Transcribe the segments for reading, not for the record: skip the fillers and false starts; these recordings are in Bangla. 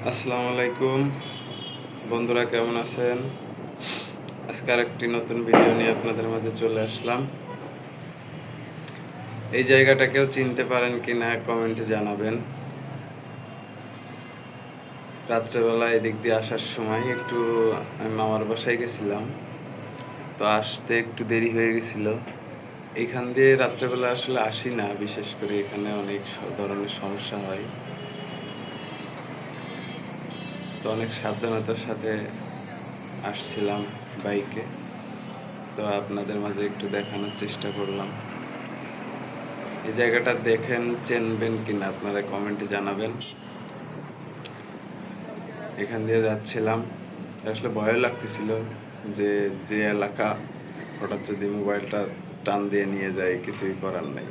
আসসালামু আলাইকুম বন্ধুরা, কেমন আছেন? আজকে আরেকটি নতুন ভিডিও নিয়ে আপনাদের মাঝে চলে আসলাম। এই জায়গাটা কেউ চিনতে পারেন কিনা কমেন্টে জানাবেন। রাত্রেবেলা এদিক দিয়ে আসার সময় একটু আমি মামার বাসায় গেছিলাম, তো আসতে একটু দেরি হয়ে গেছিল। এইখান দিয়ে রাত্রেবেলা আসলে আসি না, বিশেষ করে এখানে অনেক ধরনের সমস্যা হয়, তো অনেক সাবধানতার সাথে আসছিলাম বাইকে। তো আপনাদের মাঝে একটু দেখানোর চেষ্টা করলাম। এই জায়গাটা দেখেন, চেনবেন কিনা আপনারা কমেন্টে জানাবেন। এখান দিয়ে যাচ্ছিলাম, আসলে ভয় লাগতেছিল যে যে এলাকা হঠাৎ যদি মোবাইলটা টান দিয়ে নিয়ে যায় কিছুই করার নাই।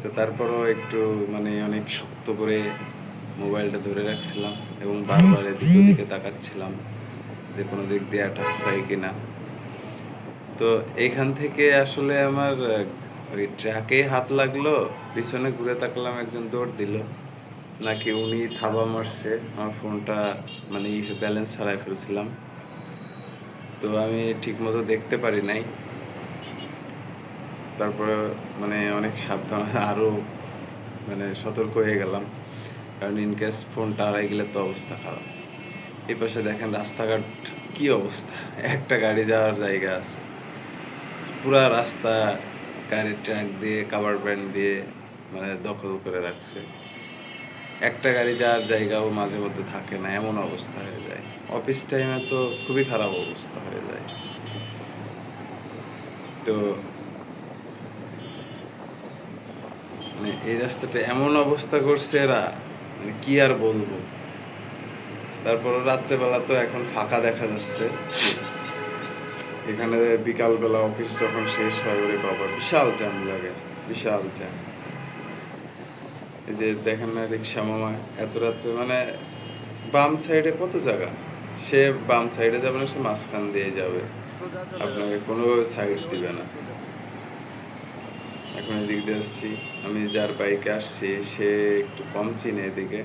তো তারপরও একটু অনেক শক্ত করে মোবাইলটা ধরে রাখছিলাম এবং বারবার এদিক ওদিকে তাকাচ্ছিলাম যে কোনো দিক দিয়ে অ্যাটাক হয় কিনা। তো এইখান থেকে আসলে আমার ওই ট্রাকে হাত লাগলো, পিছনে ঘুরে তাকালাম, একজন দৌড় দিল, নাকি উনি থাবা মারছে। আমার ফোনটা ব্যালেন্স হারাই ফেলছিলাম, তো আমি ঠিক মতো দেখতে পারি নাই। তারপরে অনেক সাবধান আরও সতর্ক হয়ে গেলাম, কারণ ইনকেস ফোনটা হারাই গেলে তো অবস্থা খারাপ। এই পাশে দেখেন রাস্তাঘাট কি অবস্থা, একটা গাড়ি যাওয়ার জায়গা আছে, পুরা রাস্তা গাড়ির ট্রাক দিয়ে কাভার ব্যান্ড দিয়ে দখল করে রাখছে। একটা গাড়ি যাওয়ার জায়গাও মাঝে মধ্যে থাকে না, এমন অবস্থা হয়ে যায়। অফিস টাইমে তো খুবই খারাপ অবস্থা হয়ে যায়। তো এই রাস্তাটা এমন অবস্থা করছে এরা, কি আর বলবো। তারপর রাত্রেবেলা তো এখন ফাঁকা দেখা যাচ্ছে। এখানে বিকালবেলা অফিস যখন শেষ হয়, ওরে বাবা বিশাল জ্যাম লাগে, বিশাল জ্যাম। এই যে দেখেন না রিক্সা মামা এত রাত্রে, বাম সাইডে কত জায়গা, সে বাম সাইডে যাবে না, সে মাঝখান দিয়ে যাবে, আপনাকে কোনোভাবে সাইড দিবে না। এখন এদিক দিয়ে আসছি, আমি যার বাইকে আসছি সে একটু কম চিনে এদিকে,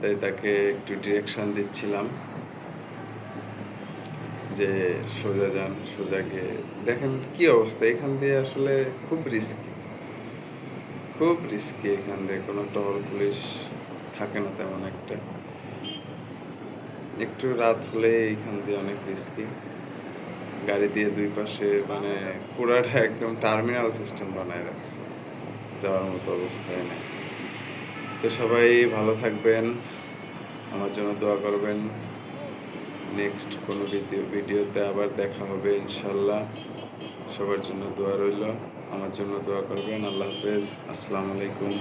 তাই তাকে একটু ডিরেকশন দিচ্ছিলাম যে সোজা যান, সোজা গিয়ে দেখেন কি অবস্থা। এখান দিয়ে আসলে খুব রিস্কি, খুব রিস্কি। এখান দিয়ে কোনো টহল পুলিশ থাকে না তেমন একটা, একটু রাত হলে এইখান দিয়ে অনেক রিস্কি। গাড়ি দিয়ে দুই পাশে পুরাটা একদম টার্মিনাল সিস্টেম বানায় রাখছে, যাওয়ার মতো অবস্থায় নেই। তো সবাই ভালো থাকবেন, আমার জন্য দোয়া করবেন। নেক্সট কোনো ভিডিওতে আবার দেখা হবে ইনশাল্লাহ। সবার জন্য দোয়া রইল, আমার জন্য দোয়া করবেন। আল্লাহ হাফেজ, আসসালামু আলাইকুম।